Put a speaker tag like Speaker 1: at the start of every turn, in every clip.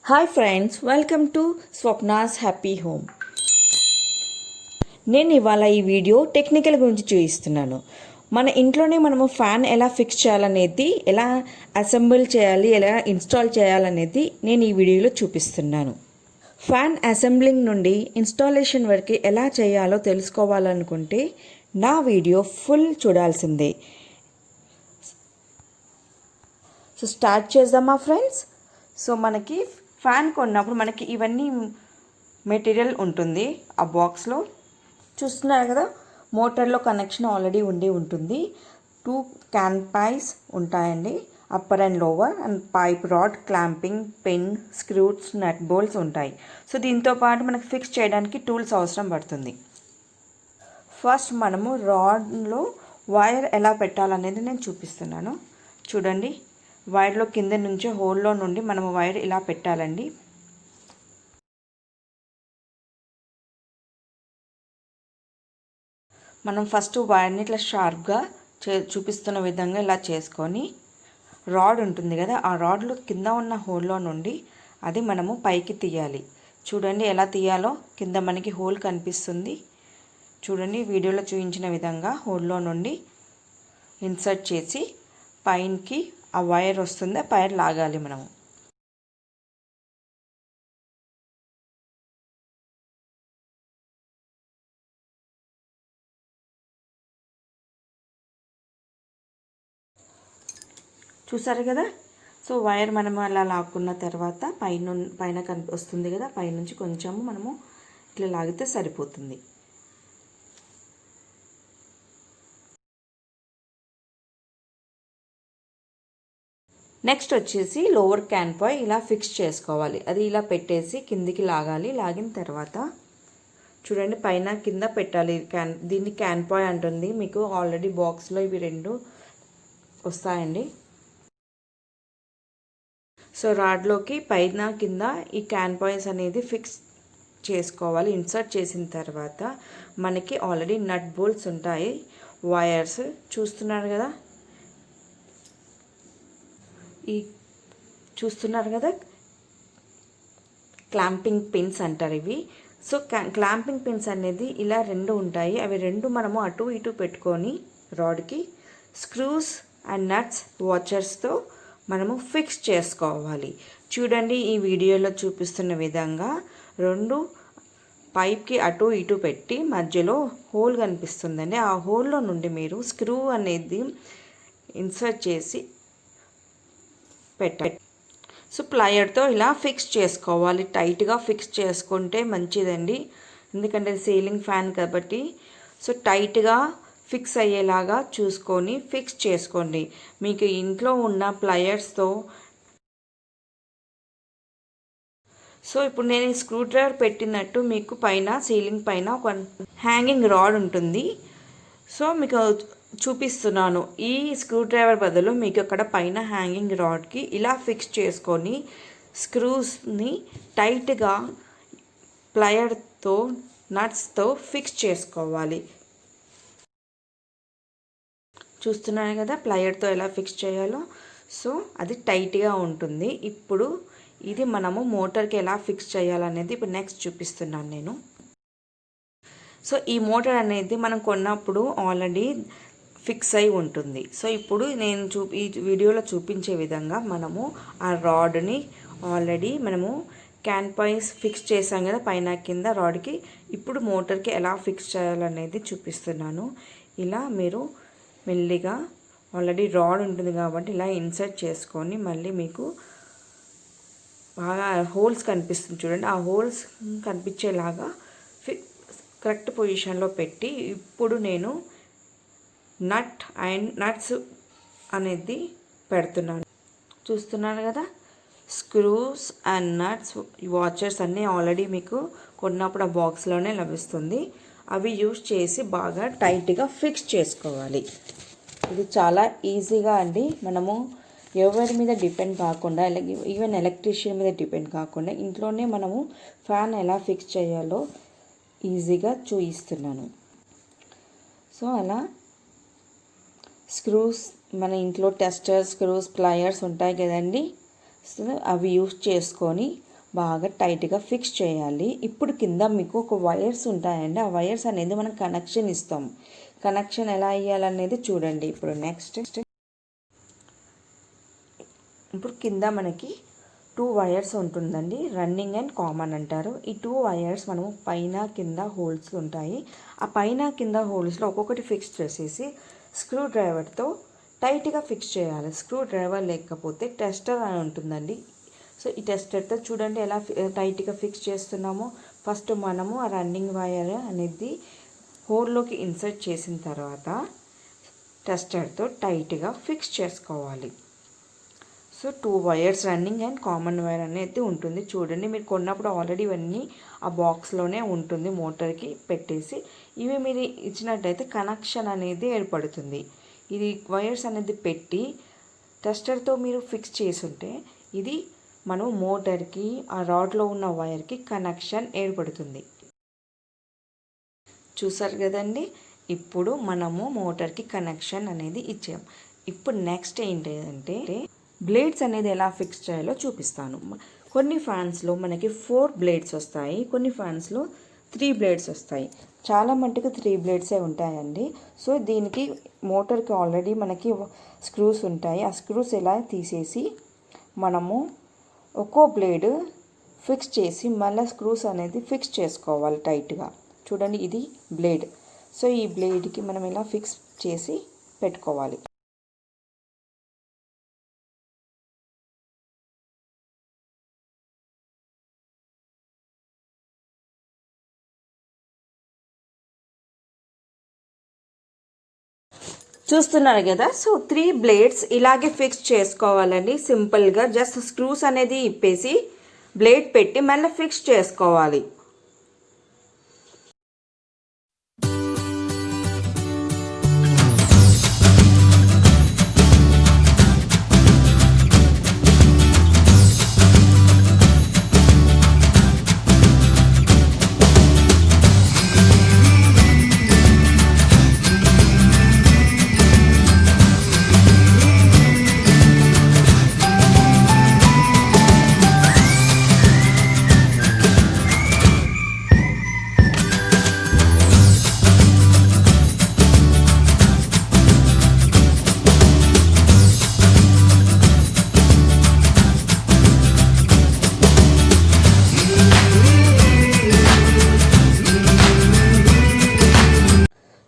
Speaker 1: Hi friends, welcome to Swapna's happy home. నేను ఇవాళ ఈ వీడియో టెక్నికల్ గురించి చూపిస్తున్నాను. మన ఇంట్లోనే మనము ఫ్యాన్ ఎలా ఫిక్స్ చేయాలనేది, ఎలా అసెంబుల్ చేయాలి, ఎలా ఇన్స్టాల్ చేయాలనేది నేను ఈ వీడియోలో చూపిస్తున్నాను. ఫ్యాన్ అసెంబ్లింగ్ నుండి ఇన్స్టాలేషన్ వరకు ఎలా చేయాలో తెలుసుకోవాలనుకుంటే నా వీడియో ఫుల్ చూడాల్సిందే. సో స్టార్ట్ చేద్దామా ఫ్రెండ్స్. సో మనకి ఫ్యాన్ కొన్నప్పుడు మనకి ఇవన్నీ మెటీరియల్ ఉంటుంది ఆ బాక్స్లో. చూస్తున్నారు కదా, మోటార్లో కనెక్షన్ ఆల్రెడీ ఉంటుంది. 2 క్యాన్ పైస్ ఉంటాయండి, upper and lower, and pipe rod, clamping pin, screws, nut bolts ఉంటాయి. సో దీంతో పాటు మనకి ఫిక్స్ చేయడానికి టూల్స్ అవసరం పడుతుంది. ఫస్ట్ మనము రాడ్లో వైర్ ఎలా పెట్టాలనేది నేను చూపిస్తున్నాను. చూడండి, వైర్లో కింద నుంచి హోల్లో నుండి మనము వైర్ ఇలా పెట్టాలండి. మనం ఫస్ట్ వైర్ని ఇట్లా షార్ప్గా చూపిస్తున్న విధంగా ఇలా చేసుకొని, రాడ్ ఉంటుంది కదా, ఆ రాడ్లో కింద ఉన్న హోల్లో నుండి అది మనము పైకి తీయాలి. చూడండి ఎలా తీయాలో. కింద మనకి హోల్ కనిపిస్తుంది. చూడండి, వీడియోలో చూపించిన విధంగా హోల్లో నుండి ఇన్సర్ట్ చేసి పైనకి ఆ వైర్ వస్తుంది, ఆ వైర్ లాగాలి మనము. చూసారు కదా. సో వైర్ మనము అలా లాక్కున్న తర్వాత పైన వస్తుంది కదా, పైనుంచి కొంచెము మనము ఇట్లా లాగితే సరిపోతుంది. నెక్స్ట్ వచ్చేసి లోవర్ క్యాన్ పాయ్ ఇలా ఫిక్స్ చేసుకోవాలి. అది ఇలా పెట్టేసి కిందికి లాగాలి. లాగిన తర్వాత చూడండి, పైన కింద పెట్టాలి. దీన్ని క్యాన్ పాయ్ అంటుంది. మీకు ఆల్రెడీ బాక్స్లో ఇవి 2 వస్తాయండి. సో రాడ్లోకి పైన కింద ఈ క్యాన్ పాయింట్స్ అనేది ఫిక్స్ చేసుకోవాలి. ఇన్సర్ట్ చేసిన తర్వాత మనకి ఆల్రెడీ నట్ బోల్ట్స్ ఉంటాయి, వైర్స్ చూస్తున్నారు కదా, క్లాంపింగ్ పిన్స్ అంటారు ఇవి. సో క్లాంపింగ్ పిన్స్ అనేది ఇలా 2 ఉంటాయి. అవి 2 మనము అటు ఇటు పెట్టుకొని రాడ్కి స్క్రూస్ అండ్ నట్స్ వాచర్స్తో మనము ఫిక్స్ చేసుకోవాలి. చూడండి, ఈ వీడియోలో చూపిస్తున్న విధంగా 2 పైప్కి అటు ఇటు పెట్టి మధ్యలో హోల్ కనిపిస్తుందండి. ఆ హోల్లో నుండి మీరు స్క్రూ అనేది ఇన్సర్ట్ చేసి పెట్టండి. సో ప్లయర్తో ఇలా ఫిక్స్ చేసుకోవాలి. టైట్గా ఫిక్స్ చేసుకుంటే మంచిదండి, ఎందుకంటే సీలింగ్ ఫ్యాన్ కాబట్టి. సో టైట్గా ఫిక్స్ అయ్యేలాగా చూసుకొని ఫిక్స్ చేసుకోండి. మీకు ఇంట్లో ఉన్న ప్లయర్స్తో. సో ఇప్పుడు నేను ఈ స్క్రూ డ్రైవర్ పెట్టినట్టు మీకు పైన సీలింగ్ పైన ఒక హ్యాంగింగ్ రాడ్ ఉంటుంది. సో మీకు చూపిస్తున్నాను. ఈ స్క్రూ డ్రైవర్ బదులు మీకు అక్కడ పైన హ్యాంగింగ్ రాడ్కి ఇలా ఫిక్స్ చేసుకొని స్క్రూస్ని టైట్గా ప్లయర్తో నట్స్తో ఫిక్స్ చేసుకోవాలి. చూస్తున్నాను కదా ప్లయర్తో ఎలా ఫిక్స్ చేయాలో. సో అది టైట్గా ఉంటుంది. ఇప్పుడు ఇది మనము మోటార్కి ఎలా ఫిక్స్ చేయాలనేది ఇప్పుడు నెక్స్ట్ చూపిస్తున్నాను నేను. సో ఈ మోటార్ అనేది మనం కొన్నప్పుడు ఆల్రెడీ ఫిక్స్ అయి ఉంటుంది. సో ఇప్పుడు నేను ఈ వీడియోలో చూపించే విధంగా మనము ఆ రాడ్ని ఆల్రెడీ మనము క్యాన్ పాయింట్స్ ఫిక్స్ చేసాం కదా పైన కింద రాడ్కి. ఇప్పుడు మోటార్కి ఎలా ఫిక్స్ చేయాలనేది చూపిస్తున్నాను. ఇలా మీరు మెల్లిగా ఆల్రెడీ రాడ్ ఉంటుంది కాబట్టి ఇలా ఇన్సర్ట్ చేసుకొని మళ్ళీ మీకు బాగా హోల్స్ కనిపిస్తుంది చూడండి, ఆ హోల్స్ కనిపించేలాగా కరెక్ట్ పొజిషన్లో పెట్టి ఇప్పుడు నేను నట్స్ అనేది పెడుతున్నాను. చూస్తున్నారు కదా, స్క్రూస్ అండ్ నట్స్ వాచర్స్ అన్నీ ఆల్రెడీ మీకు కొన్నప్పుడు ఆ బాక్స్లోనే లభిస్తుంది. అవి యూజ్ చేసి బాగా టైట్గా ఫిక్స్ చేసుకోవాలి. ఇది చాలా ఈజీగా అండి. మనము ఎవరి మీద డిపెండ్ కాకుండా, ఈవెన్ ఎలక్ట్రీషియన్ మీద డిపెండ్ కాకుండా ఇంట్లోనే మనము ఫ్యాన్ ఎలా ఫిక్స్ చేయాలో ఈజీగా చూపిస్తున్నాను. సో అలా స్క్రూస్, మన ఇంట్లో టెస్టర్ స్క్రూస్, ప్లయర్స్ ఉంటాయి కదండి, సో అవి యూజ్ చేసుకొని బాగా టైట్గా ఫిక్స్ చేయాలి. ఇప్పుడు కింద మీకు ఒక వైర్స్ ఉంటాయండి. ఆ వైర్స్ అనేది మనం కనెక్షన్ ఇస్తాం. కనెక్షన్ ఎలా ఇవ్వాలనేది చూడండి. ఇప్పుడు కింద మనకి 2 వైర్స్ ఉంటుందండి. రన్నింగ్ అండ్ కామన్ అంటారు. ఈ 2 వైర్స్ మనము పైన కింద హోల్స్ ఉంటాయి. ఆ పైన కింద హోల్స్లో ఒక్కొక్కటి ఫిక్స్ చేసేసి స్క్రూ డ్రైవర్తో టైట్గా ఫిక్స్ చేయాలి. స్క్రూ డ్రైవర్ లేకపోతే టెస్టర్ అని ఉంటుందండి. సో ఈ టెస్టర్తో చూడండి ఎలా టైట్గా ఫిక్స్ చేస్తున్నామో. ఫస్ట్ మనము ఆ రన్నింగ్ వైర్ అనేది హోల్లోకి ఇన్సర్ట్ చేసిన తర్వాత టెస్టర్తో టైట్గా ఫిక్స్ చేసుకోవాలి. So 2 wires running and common wire అనేది ఉంటుంది. చూడండి మీరు కొన్నప్పుడు ఆల్రెడీ ఇవన్నీ ఆ బాక్స్లోనే ఉంటుంది. మోటార్కి పెట్టేసి ఇవి మీరు ఇచ్చినట్టయితే కనెక్షన్ అనేది ఏర్పడుతుంది. ఇది వైర్స్ అనేది పెట్టి టెస్టర్తో మీరు ఫిక్స్ చేసుంటే ఇది మనం మోటార్కి ఆ రాడ్లో ఉన్న వైర్కి కనెక్షన్ ఏర్పడుతుంది. చూసారు కదండి, ఇప్పుడు మనము మోటార్కి కనెక్షన్ అనేది ఇచ్చాం. ఇప్పుడు నెక్స్ట్ ఏంటంటే బ్లేడ్స్ అనేది ఎలా ఫిక్స్ చేయాలో చూపిస్తాను. కొన్ని ఫ్యాన్స్లో మనకి 4 బ్లేడ్స్ వస్తాయి, కొన్ని ఫ్యాన్స్లో 3 బ్లేడ్స్ వస్తాయి. చాలా మట్టుకు 3 బ్లేడ్సే ఉంటాయండి. సో దీనికి మోటార్కి ఆల్రెడీ మనకి స్క్రూస్ ఉంటాయి. ఆ స్క్రూస్ ఎలా తీసేసి మనము ఒక్కో బ్లేడ్ ఫిక్స్ చేసి మళ్ళీ స్క్రూస్ అనేది ఫిక్స్ చేసుకోవాలి టైట్గా. చూడండి ఇది బ్లేడ్. సో ఈ బ్లేడ్కి మనం ఇలా ఫిక్స్ చేసి పెట్టుకోవాలి. చూస్తున్నారు కదా, సో 3 బ్లేడ్స్ ఇలాగే ఫిక్స్ చేసుకోవాలండి. సింపుల్గా జస్ట్ స్క్రూస్ అనేది ఇప్పేసి బ్లేడ్ పెట్టి మళ్ళీ ఫిక్స్ చేసుకోవాలి.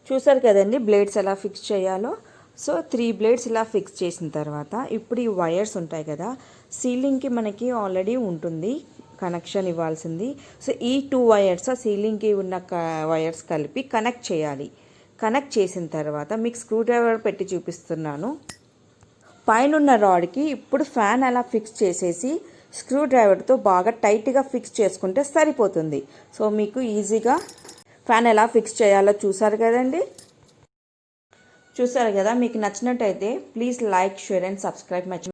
Speaker 1: చూసారు కదండి బ్లేడ్స్ ఎలా ఫిక్స్ చేయాలో. సో 3 బ్లేడ్స్ ఇలా ఫిక్స్ చేసిన తర్వాత ఇప్పుడు ఈ వైర్స్ ఉంటాయి కదా, సీలింగ్కి మనకి ఆల్రెడీ ఉంటుంది కనెక్షన్ ఇవ్వాల్సింది. సో ఈ 2 వైర్స్ ఆ సీలింగ్కి ఉన్న వైర్స్ కలిపి కనెక్ట్ చేయాలి. కనెక్ట్ చేసిన తర్వాత మీకు స్క్రూ డ్రైవర్ పెట్టి చూపిస్తున్నాను. పైన రాడ్కి ఇప్పుడు ఫ్యాన్ అలా ఫిక్స్ చేసేసి స్క్రూ డ్రైవర్తో బాగా టైట్గా ఫిక్స్ చేసుకుంటే సరిపోతుంది. సో మీకు ఈజీగా ఫ్యాన్ ఎలా ఫిక్స్ చేయాలో చూసారు కదండి. చూసారు కదా, మీకు నచ్చినట్టయితే please like, share and subscribe my channel.